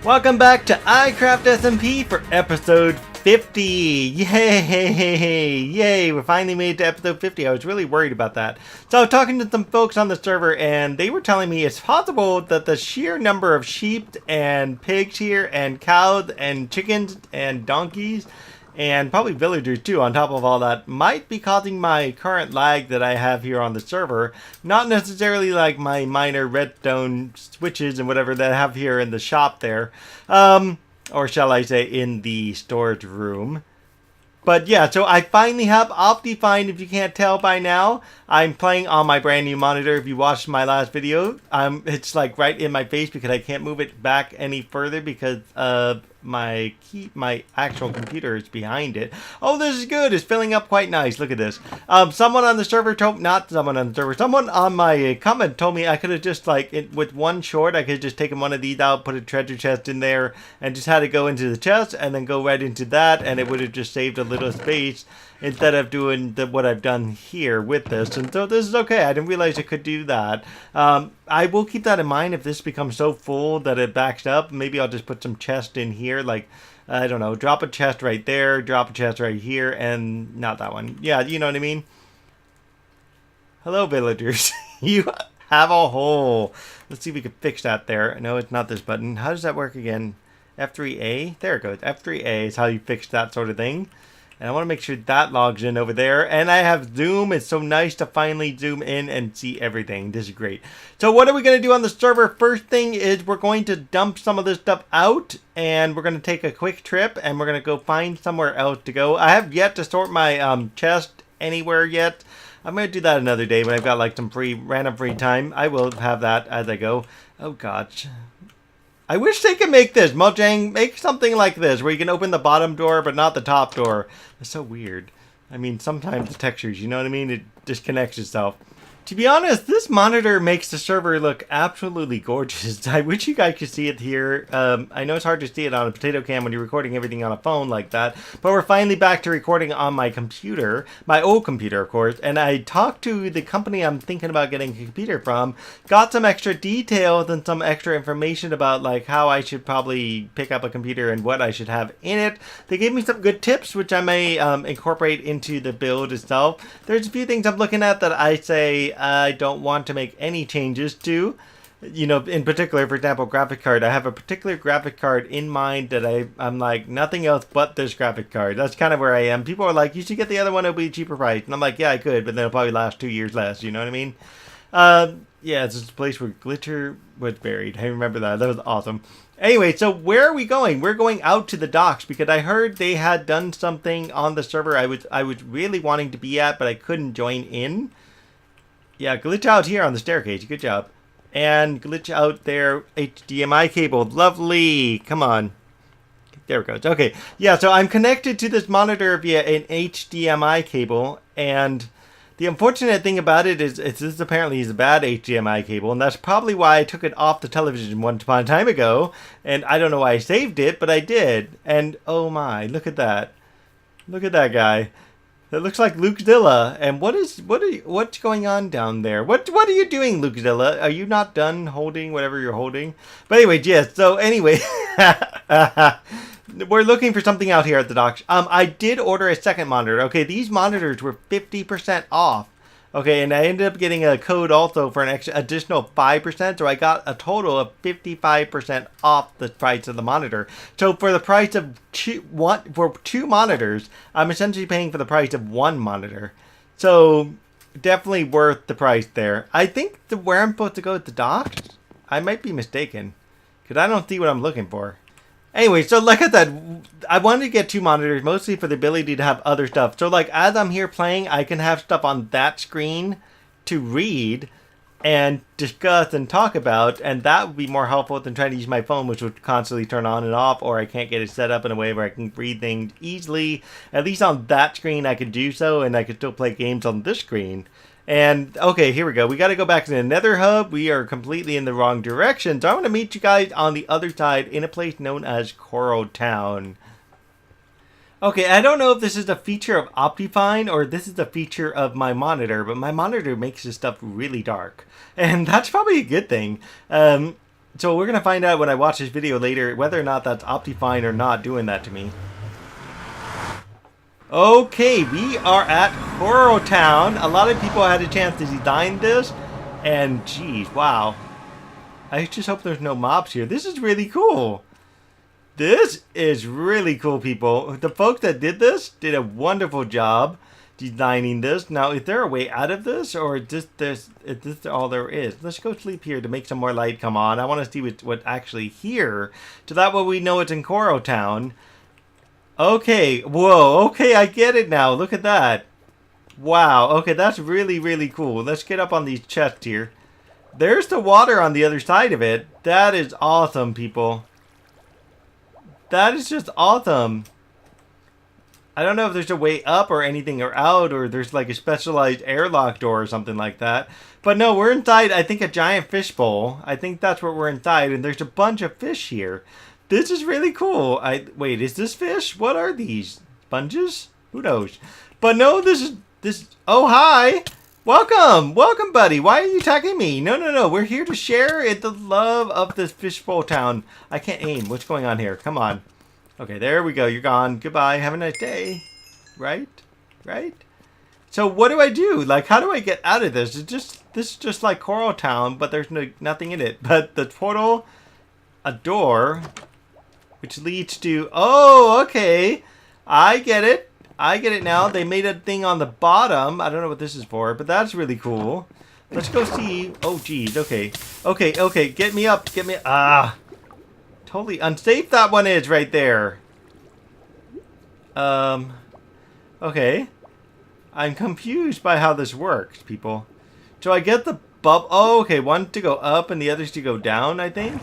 Welcome back to iCraft SMP for episode 50. Yay! Yay! We finally made it to episode 50. I was really worried about that. So I was talking to some folks on the server and they were telling me it's possible that the sheer number of sheep and pigs here and cows and chickens and donkeys and probably villagers too on top of all that might be causing my current lag that I have here on the server. Not necessarily like my minor redstone switches and whatever that I have here in the shop there. Or shall I say in the storage room. But yeah, so I finally have Optifine. If you can't tell by now, I'm playing on my brand new monitor. If you watched my last video, it's like right in my face because I can't move it back any further because my actual computer is behind it. Oh, this is good. It's filling up quite nice. Look at this. Someone on the server told, not someone on the server, someone on my comment told me I could have just with one short, I could have just taken one of these out, put a treasure chest in there, and just had to go into the chest and then go right into that, and it would have just saved a little space instead of doing what I've done here with this. And so this is okay. I didn't realize I could do that. I will keep that in mind if this becomes so full that it backs up. Maybe I'll just put some chest in here, like, I don't know, drop a chest right there, drop a chest right here, and not that one. Yeah, you know what I mean? Hello, villagers. You have a hole. Let's see if we can fix that there. No, it's not this button. How does that work again? F3A? There it goes. F3A is how you fix that sort of thing. And I want to make sure that logs in over there. And I have zoom. It's so nice to finally zoom in and see everything. This is great. So what are we going to do on the server? First thing is we're going to dump some of this stuff out. And we're going to take a quick trip. And we're going to go find somewhere else to go. I have yet to sort my chest anywhere yet. I'm going to do that another day when I've got like some random free time. I will have that as I go. Oh, gosh. I wish they could make this. Mojang, make something like this where you can open the bottom door but not the top door. It's so weird. I mean, sometimes the textures, you know what I mean? It disconnects itself. To be honest, this monitor makes the server look absolutely gorgeous. I wish you guys could see it here. I know it's hard to see it on a potato cam when you're recording everything on a phone like that, but we're finally back to recording on my computer, my old computer, of course, and I talked to the company I'm thinking about getting a computer from, got some extra details and some extra information about like how I should probably pick up a computer and what I should have in it. They gave me some good tips, which I may incorporate into the build itself. There's a few things I'm looking at that I say I don't want to make any changes to. You know, in particular, for example, graphic card. I have a particular graphic card in mind that I'm like, nothing else but this graphic card. That's kind of where I am. People are like, you should get the other one, it'll be a cheaper price. And I'm like, yeah, I could, but then it'll probably last 2 years less, you know what I mean? Yeah, it's this place where Glitcher was buried. I remember that. That was awesome. Anyway, so where are we going? We're going out to the docks because I heard they had done something on the server I was really wanting to be at, but I couldn't join in. Yeah, glitch out here on the staircase. Good job. And glitch out there. HDMI cable. Lovely. Come on. There it goes. Okay. Yeah, so I'm connected to this monitor via an HDMI cable. And the unfortunate thing about it is this apparently is a bad HDMI cable. And that's probably why I took it off the television once upon a time ago. And I don't know why I saved it, but I did. And oh my, look at that. Look at that guy. That looks like Luukzilla. And what's going on down there? What are you doing, Luukzilla? Are you not done holding whatever you're holding? But anyway, yes. So anyway, we're looking for something out here at the docks. I did order a second monitor. Okay, these monitors were 50% off. Okay, and I ended up getting a code also for an additional 5%, so I got a total of 55% off the price of the monitor. So for the price of two monitors, I'm essentially paying for the price of one monitor. So definitely worth the price there. I think where I'm supposed to go at the docks, I might be mistaken, because I don't see what I'm looking for. Anyway, so like I said, I wanted to get two monitors, mostly for the ability to have other stuff. So like as I'm here playing, I can have stuff on that screen to read and discuss and talk about, and that would be more helpful than trying to use my phone, which would constantly turn on and off, or I can't get it set up in a way where I can read things easily. At least on that screen I could do so, and I could still play games on this screen. And, okay, here we go. We got to go back to the Nether Hub. We are completely in the wrong direction. So I'm going to meet you guys on the other side in a place known as Coral Town. Okay, I don't know if this is a feature of Optifine or this is a feature of my monitor, but my monitor makes this stuff really dark. And that's probably a good thing. So we're going to find out when I watch this video later whether or not that's Optifine or not doing that to me. Okay, we are at Coral Town. A lot of people had a chance to design this. And geez, wow. I just hope there's no mobs here. This is really cool. This is really cool, people. The folks that did this did a wonderful job designing this. Now, is there a way out of this, or is this all there is? Let's go sleep here to make some more light come on. I want to see what's actually here, so that way we know it's in Coral Town. Okay, whoa, okay, I get it now. Look at that. Wow, okay, that's really, really cool. Let's get up on these chests here. There's the water on the other side of it. That is awesome, people. That is just awesome. I don't know if there's a way up or anything or out, or there's like a specialized airlock door or something like that. But no, we're inside, I think, a giant fish bowl. I think that's what we're inside, and there's a bunch of fish here. This is really cool. Wait, is this fish? What are these? Sponges? Who knows? But no, this. Oh, hi. Welcome, buddy. Why are you attacking me? No. We're here to share the love of this fishbowl town. I can't aim. What's going on here? Come on. Okay, there we go. You're gone. Goodbye. Have a nice day. Right? So what do I do? Like, how do I get out of this? This is just like Coral Town, but there's nothing in it. But the portal, a door, which leads to. Oh, okay. I get it. Now. They made a thing on the bottom. I don't know what this is for, but that's really cool. Let's go see. Oh, geez. Okay. Get me up. Totally unsafe that one is right there. Okay. I'm confused by how this works, people. So I get the bubble. Oh, okay. One to go up and the others to go down, I think.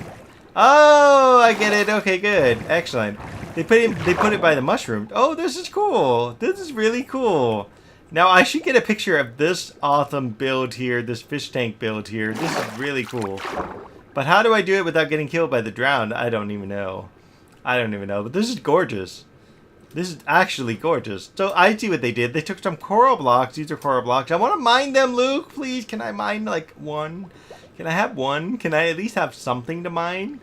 Oh, I get it. Okay, good. Excellent. They put it by the mushroom. Oh, this is cool. This is really cool. Now, I should get a picture of this awesome build here, this fish tank build here. This is really cool. But how do I do it without getting killed by the drowned? I don't even know. But this is gorgeous. This is actually gorgeous. So I see what they did. They took some coral blocks. These are coral blocks. I want to mine them, Luke. Please, can I mine like one? Can I have one? Can I at least have something to mine?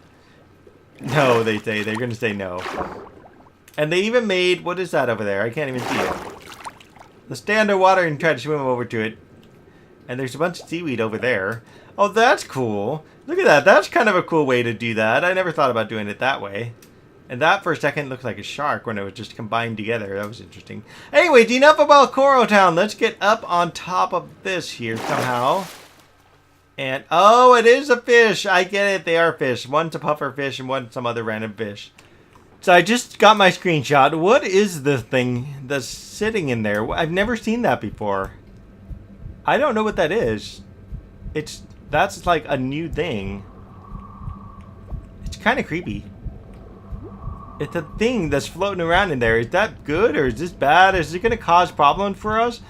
No, they say. They're going to say no. And they even made... What is that over there? I can't even see it. Let's stay underwater and try to swim over to it. And there's a bunch of seaweed over there. Oh, that's cool. Look at that. That's kind of a cool way to do that. I never thought about doing it that way. And that for a second looked like a shark when it was just combined together. That was interesting. Anyway, enough about Coral Town. Let's get up on top of this here somehow. And, oh, it is a fish. I get it. They are fish. One's a puffer fish and one's some other random fish. So I just got my screenshot. What is the thing that's sitting in there? I've never seen that before. I don't know what that is. That's like a new thing. It's kind of creepy. It's a thing that's floating around in there. Is that good or is this bad? Is it going to cause problems for us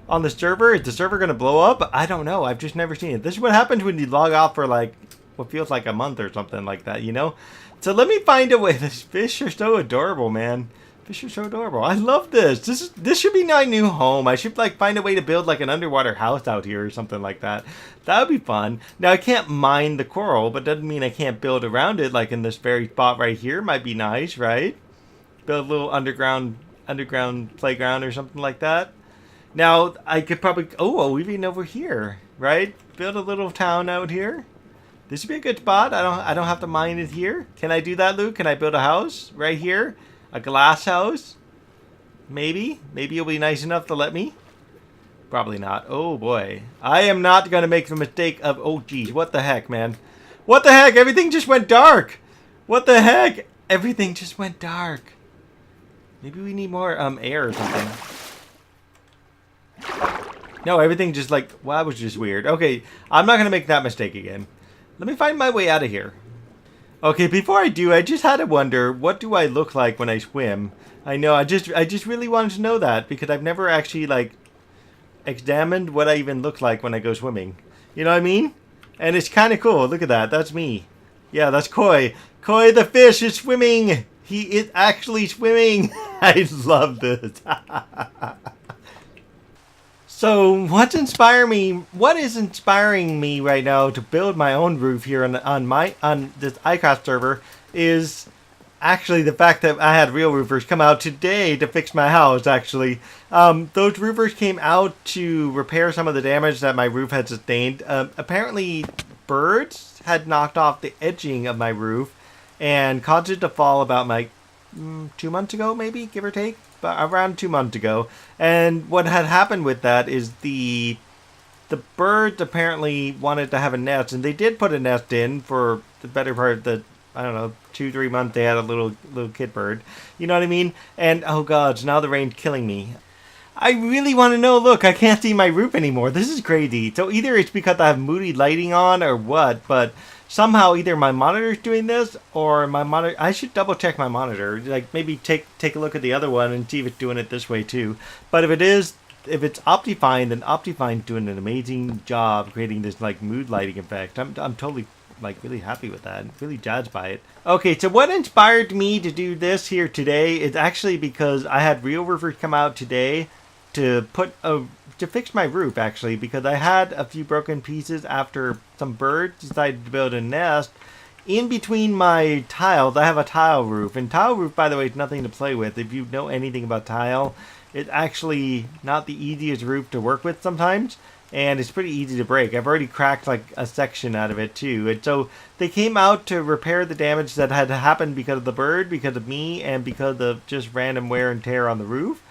on the server? Is the server going to blow up? I don't know. I've just never seen it. This is what happens when you log off for like what feels like a month or something like that, you know? So let me find a way. These fish are so adorable, man. Fish are so adorable. I love this. This should be my new home. I should like find a way to build like an underwater house out here or something like that. That would be fun. Now I can't mine the coral, but doesn't mean I can't build around it. Like in this very spot right here might be nice, right? Build a little underground playground or something like that. Now I could probably even over here, right? Build a little town out here. This would be a good spot. I don't have to mine it here. Can I do that, Luke? Can I build a house right here? A glass house? Maybe? Maybe you'll be nice enough to let me? Probably not. Oh boy. I am not going to make the mistake of... Oh geez, what the heck, man? What the heck? Everything just went dark. What the heck? Everything just went dark. Maybe we need more air or something. No, everything just like... Well, that was just weird. Okay, I'm not going to make that mistake again. Let me find my way out of here. Okay, before I do, I just had to wonder, what do I look like when I swim? I know, I just really wanted to know that, because I've never actually, like, examined what I even look like when I go swimming. You know what I mean? And it's kind of cool. Look at that. That's me. Yeah, that's Koi. Koi the fish is swimming. He is actually swimming. I love this. So what's inspiring me? What is inspiring me right now to build my own roof here on this iCraft server is actually the fact that I had real roofers come out today to fix my house. Actually, those roofers came out to repair some of the damage that my roof had sustained. Apparently, birds had knocked off the edging of my roof and caused it to fall about 2 months ago, maybe, give or take, but around 2 months ago. And what had happened with that is the birds apparently wanted to have a nest, and they did put a nest in for the better part of the, I don't know, 2-3 months. They had a little kid bird, you know what I mean? And oh god, now the rain's killing me. I really want to know. Look, I can't see my roof anymore. This is crazy. So either it's because I have moody lighting on or what, but somehow either my monitor's doing this or my monitor. I should double check my monitor. Like maybe take a look at the other one and see if it's doing it this way too. But if it's Optifine, then Optifine's doing an amazing job creating this like mood lighting effect. I'm totally like really happy with that. Really jazzed by it. Okay, so what inspired me to do this here today is actually because I had real roofers come out today to fix my roof, actually, because I had a few broken pieces after some birds decided to build a nest in between my tiles. I have a tile roof, and tile roof, by the way, is nothing to play with. If you know anything about tile, it's actually not the easiest roof to work with sometimes, and it's pretty easy to break. I've already cracked like a section out of it too, and so they came out to repair the damage that had happened because of the bird, because of me, and because of just random wear and tear on the roof.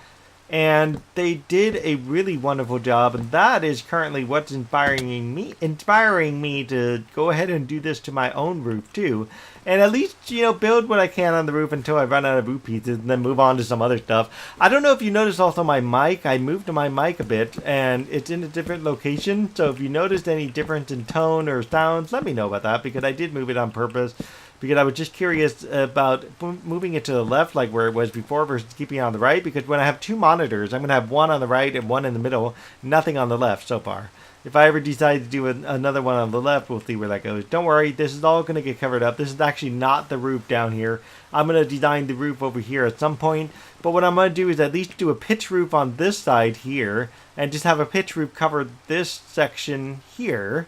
And they did a really wonderful job, and that is currently what's inspiring me to go ahead and do this to my own roof too, and at least build what I can on the roof until I run out of roof pieces, and then move on to some other stuff. I don't know if you noticed also my mic. I moved my mic a bit, and it's in a different location. So if you noticed any difference in tone or sounds, let me know about that, because I did move it on purpose. Because I was just curious about moving it to the left like where it was before versus keeping it on the right. Because when I have two monitors, I'm going to have one on the right and one in the middle. Nothing on the left so far. If I ever decide to do another one on the left, we'll see where that goes. Don't worry, this is all going to get covered up. This is actually not the roof down here. I'm going to design the roof over here at some point. But what I'm going to do is at least do a pitch roof on this side here. And just have a pitch roof cover this section here.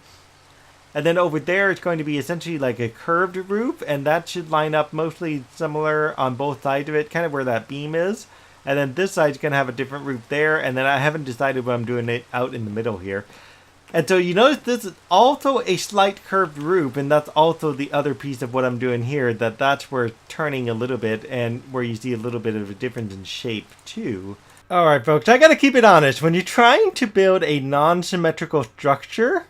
And then over there, it's going to be essentially like a curved roof, and that should line up mostly similar on both sides of it, kind of where that beam is. And then this side's going to have a different roof there, and then I haven't decided what I'm doing it out in the middle here. And so you notice this is also a slight curved roof, and that's also the other piece of what I'm doing here, that's where it's turning a little bit, and where you see a little bit of a difference in shape too. Alright folks, I gotta keep it honest. When you're trying to build a non-symmetrical structure,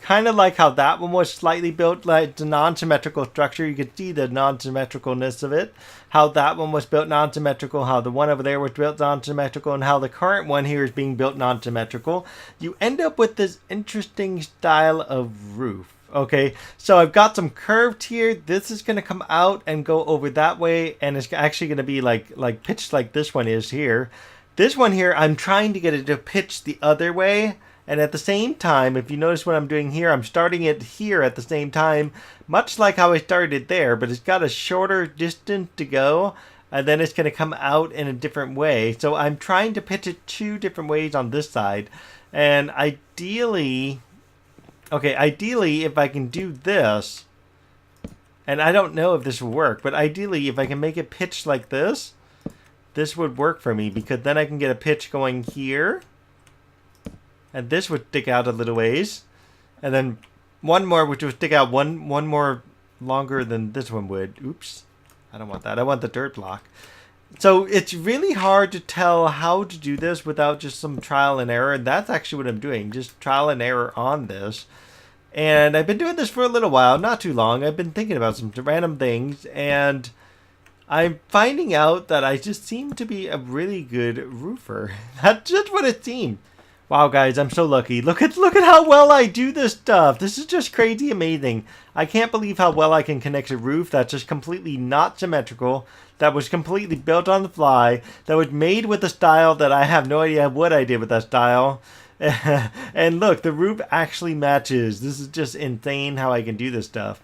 kind of like how that one was slightly built like the non-symmetrical structure. You could see the non-symmetricalness of it. How that one was built non-symmetrical. How the one over there was built non-symmetrical. And how the current one here is being built non-symmetrical. You end up with this interesting style of roof. Okay, so I've got some curved here. This is going to come out and go over that way. And it's actually going to be like pitched like this one is here. This one here, I'm trying to get it to pitch the other way. And at the same time, if you notice what I'm doing here, I'm starting it here at the same time, much like how I started it there, but it's got a shorter distance to go, and then it's going to come out in a different way. So I'm trying to pitch it two different ways on this side, and ideally, if I can do this, and I don't know if this will work, but ideally, if I can make it pitch like this would work for me, because then I can get a pitch going here. And this would stick out a little ways. And then one more, which would stick out one more longer than this one would. Oops. I don't want that. I want the dirt block. So it's really hard to tell how to do this without just some trial and error. And that's actually what I'm doing. Just trial and error on this. And I've been doing this for a little while. Not too long. I've been thinking about some random things. And I'm finding out that I just seem to be a really good roofer. That's just what it seemed. Wow, guys, I'm so lucky. Look at how well I do this stuff. This is just crazy amazing. I can't believe how well I can connect a roof that's just completely not symmetrical, that was completely built on the fly, that was made with a style that I have no idea what I did with that style. And look, the roof actually matches. This is just insane how I can do this stuff.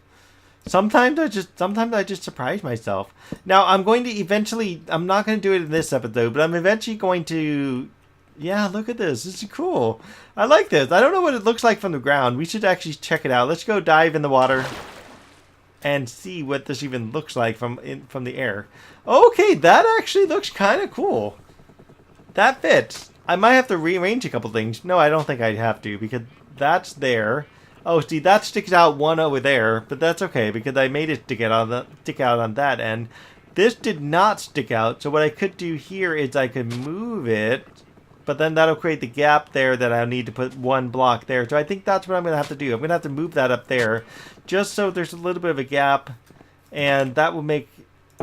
Sometimes I just surprise myself. Now, I'm not going to do it in this episode, but I'm eventually going to Yeah, look at this. This is cool. I like this. I don't know what it looks like from the ground. We should actually check it out. Let's go dive in the water and see what this even looks like from the air. Okay, that actually looks kind of cool. That fits. I might have to rearrange a couple things. No, I don't think I'd have to because that's there. Oh, see, that sticks out one over there, but that's okay because I made it stick out on that end. This did not stick out, so what I could do here is I could move it, but then that'll create the gap there that I'll need to put one block there. So I think that's what I'm going to have to do. I'm going to have to move that up there just so there's a little bit of a gap, and that will make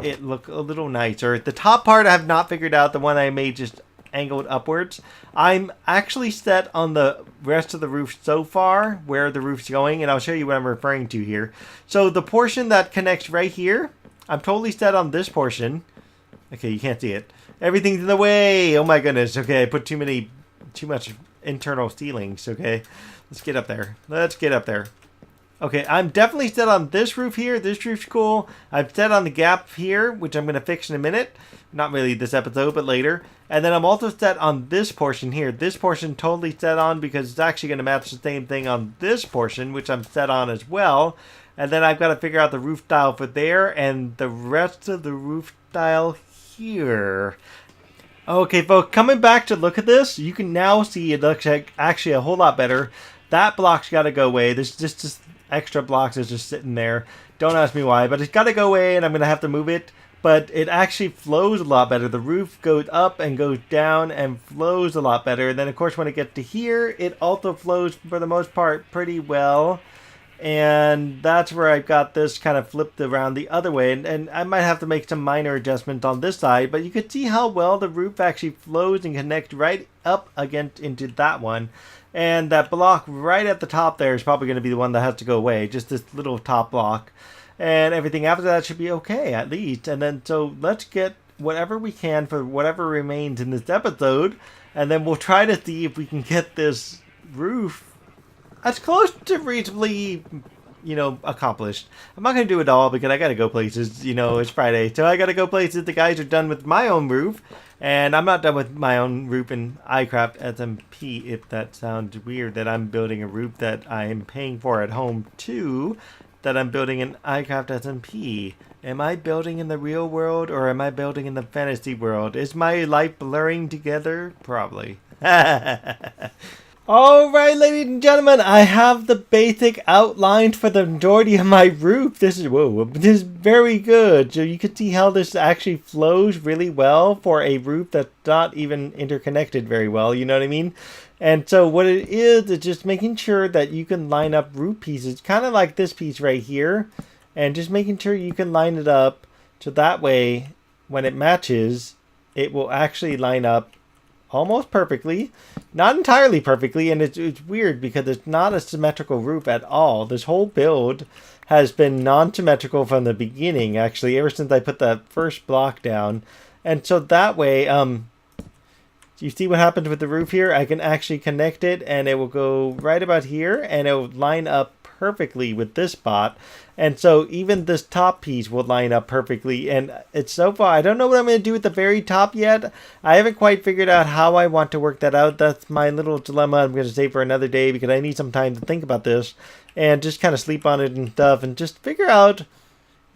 it look a little nicer. The top part I have not figured out, the one I made just angled upwards. I'm actually set on the rest of the roof so far, where the roof's going, and I'll show you what I'm referring to here. So the portion that connects right here, I'm totally set on this portion. Okay, you can't see it. Everything's in the way. Oh my goodness. Okay, I put too much internal ceilings. Okay, let's get up there. Let's get up there. Okay, I'm definitely set on this roof here. This roof's cool. I'm set on the gap here, which I'm going to fix in a minute. Not really this episode, but later. And then I'm also set on this portion here. This portion totally set on because it's actually going to match the same thing on this portion, which I'm set on as well. And then I've got to figure out the roof tile for there and the rest of the roof tile here. Okay, folks, coming back to look at this, you can now see it looks like actually a whole lot better. That block's got to go away. There's just extra blocks that's just sitting there. Don't ask me why, but it's got to go away, and I'm going to have to move it. But it actually flows a lot better. The roof goes up and goes down and flows a lot better. And then, of course, when it gets to here, it also flows, for the most part, pretty well. And that's where I've got this kind of flipped around the other way. And I might have to make some minor adjustments on this side. But you can see how well the roof actually flows and connects right up against into that one. And that block right at the top there is probably going to be the one that has to go away. Just this little top block. And everything after that should be okay, at least. And then, so let's get whatever we can for whatever remains in this episode. And then we'll try to see if we can get this roof as close to reasonably, accomplished. I'm not going to do it all because I got to go places. It's Friday. So I got to go places. The guys are done with my own roof. And I'm not done with my own roof in iCraft SMP, if that sounds weird, that I'm building a roof that I am paying for at home too. That I'm building in iCraft SMP. Am I building in the real world or am I building in the fantasy world? Is my life blurring together? Probably. Alright, ladies and gentlemen, I have the basic outline for the majority of my roof. This is very good. So you can see how this actually flows really well for a roof that's not even interconnected very well, you know what I mean? And so what it is just making sure that you can line up roof pieces, kind of like this piece right here, and just making sure you can line it up so that way when it matches, it will actually line up almost perfectly, not entirely perfectly, and it's weird because it's not a symmetrical roof at all. This whole build has been non-symmetrical from the beginning, actually, ever since I put that first block down. And so that way, you see what happens with the roof here? I can actually connect it and it will go right about here and it will line up perfectly with this spot. And so even this top piece will line up perfectly. And it's so far, I don't know what I'm going to do at the very top yet. I haven't quite figured out how I want to work that out. That's my little dilemma I'm going to save for another day because I need some time to think about this and just kind of sleep on it and stuff and just figure out,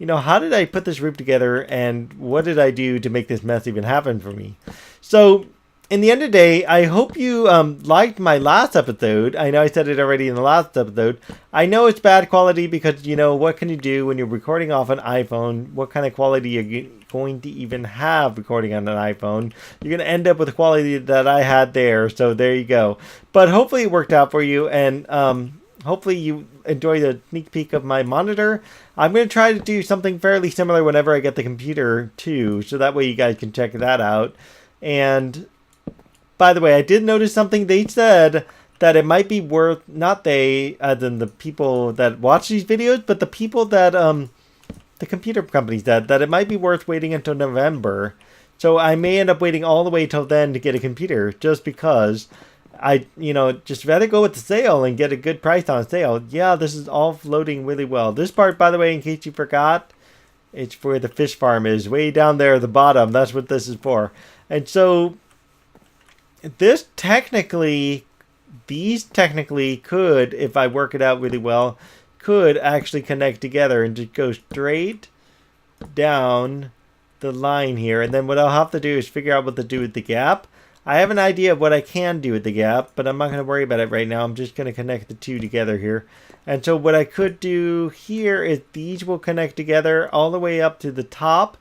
how did I put this roof together and what did I do to make this mess even happen for me? So in the end of the day, I hope you liked my last episode. I know I said it already in the last episode. I know it's bad quality because, what can you do when you're recording off an iPhone? What kind of quality are you going to even have recording on an iPhone? You're going to end up with the quality that I had there. So there you go. But hopefully it worked out for you. And hopefully you enjoy the sneak peek of my monitor. I'm going to try to do something fairly similar whenever I get the computer too. So that way you guys can check that out. And by the way, I did notice something. They said that it might be worth, not they, as in the people that watch these videos, but the people that, the computer companies said that it might be worth waiting until November. So I may end up waiting all the way till then to get a computer just because I, just rather go with the sale and get a good price on sale. Yeah, this is all floating really well. This part, by the way, in case you forgot, it's where the fish farm is way down there at the bottom. That's what this is for. And so this technically, these technically could, if I work it out really well, could actually connect together and just go straight down the line here. And then what I'll have to do is figure out what to do with the gap. I have an idea of what I can do with the gap, but I'm not going to worry about it right now. I'm just going to connect the two together here. And so what I could do here is these will connect together all the way up to the top,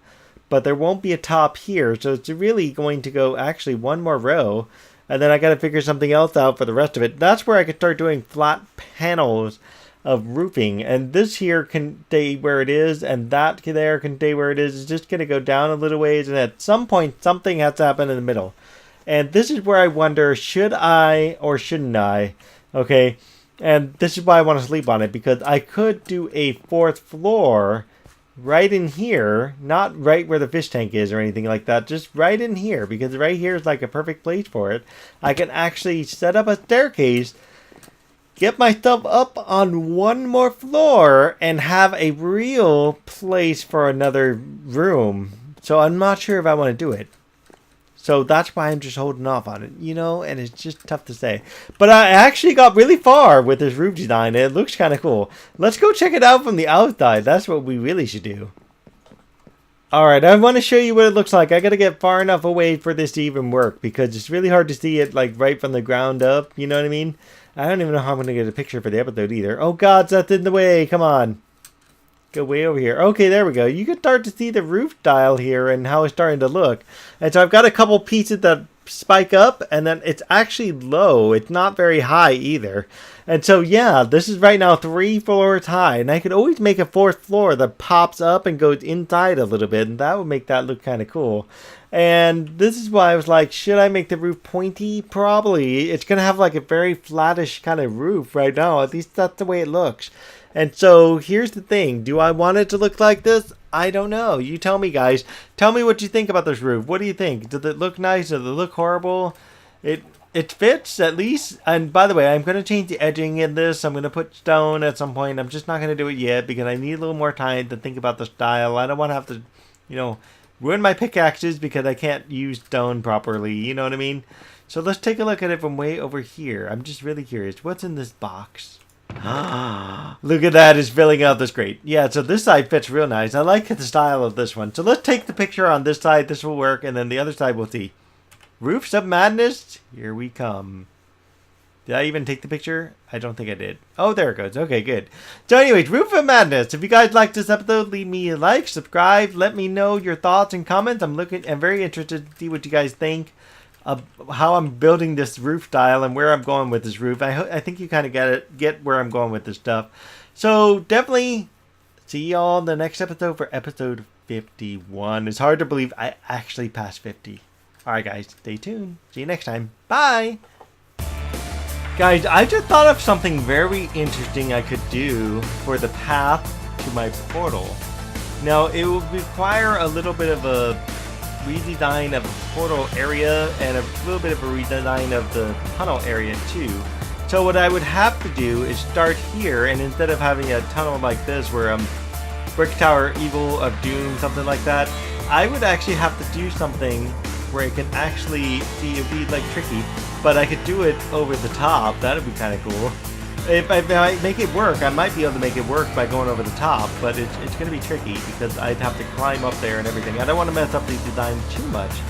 but there won't be a top here. So it's really going to go actually one more row. And then I got to figure something else out for the rest of it. That's where I could start doing flat panels of roofing. And this here can stay where it is, and that there can stay where it is. It's just going to go down a little ways, and at some point something has to happen in the middle. And this is where I wonder, should I or shouldn't I? Okay, and this is why I want to sleep on it, because I could do a fourth floor right in here, not right where the fish tank is or anything like that, just right in here, because right here is like a perfect place for it. I can actually set up a staircase, get myself up on one more floor, and have a real place for another room. So I'm not sure if I want to do it. So that's why I'm just holding off on it, you know, and it's just tough to say. But I actually got really far with this roof design, and it looks kind of cool. Let's go check it out from the outside. That's what we really should do. Alright, I want to show you what it looks like. I got to get far enough away for this to even work, because it's really hard to see it like right from the ground up, you know what I mean? I don't even know how I'm going to get a picture for the episode either. Oh god, that's in the way, come on. Go way over here. Okay, there we go. You can start to see the roof style here and how it's starting to look. And so I've got a couple pieces that spike up, and then it's actually low. It's not very high either. And so, yeah, this is right now 3 floors high. And I could always make a 4th floor that pops up and goes inside a little bit. And that would make that look kind of cool. And this is why I was like, should I make the roof pointy? Probably. It's going to have like a very flattish kind of roof right now. At least that's the way it looks. And so here's the thing. Do I want it to look like this? I don't know. You tell me, guys. Tell me what you think about this roof. What do you think? Does it look nice? Does it look horrible? It fits at least. And by the way, I'm going to change the edging in this. I'm going to put stone at some point. I'm just not going to do it yet because I need a little more time to think about the style. I don't want to have to, you know, ruin my pickaxes because I can't use stone properly. You know what I mean? So let's take a look at it from way over here. I'm just really curious. What's in this box? Look at that, it's filling out this grate. Yeah, so this side fits real nice. I like the style of this one. So let's take the picture on this side. This will work, and then the other side we'll see. Roofs of Madness, here we come. Did I even take the picture? I don't think I did. Oh, there it goes. Okay, good. So anyways, Roof of Madness. If you guys like this episode, leave me a like, subscribe, let me know your thoughts and comments. I'm very interested to see what you guys think of how I'm building this roof style and where I'm going with this roof. I think you kind of get where I'm going with this stuff. So definitely see y'all in the next episode for episode 51. It's hard to believe I actually passed 50. Alright guys, stay tuned. See you next time. Bye! Guys, I just thought of something very interesting I could do for the path to my portal. Now, it will require a little bit of a redesign of the portal area and a little bit of a redesign of the tunnel area too. So what I would have to do is start here, and instead of having a tunnel like this where Brick Tower Evil of Doom, something like that, I would actually have to do something where I can actually see it would be like tricky, but I could do it over the top. That would be kind of cool. If I make it work, I might be able to make it work by going over the top, but it's going to be tricky because I'd have to climb up there and everything. I don't want to mess up the design too much.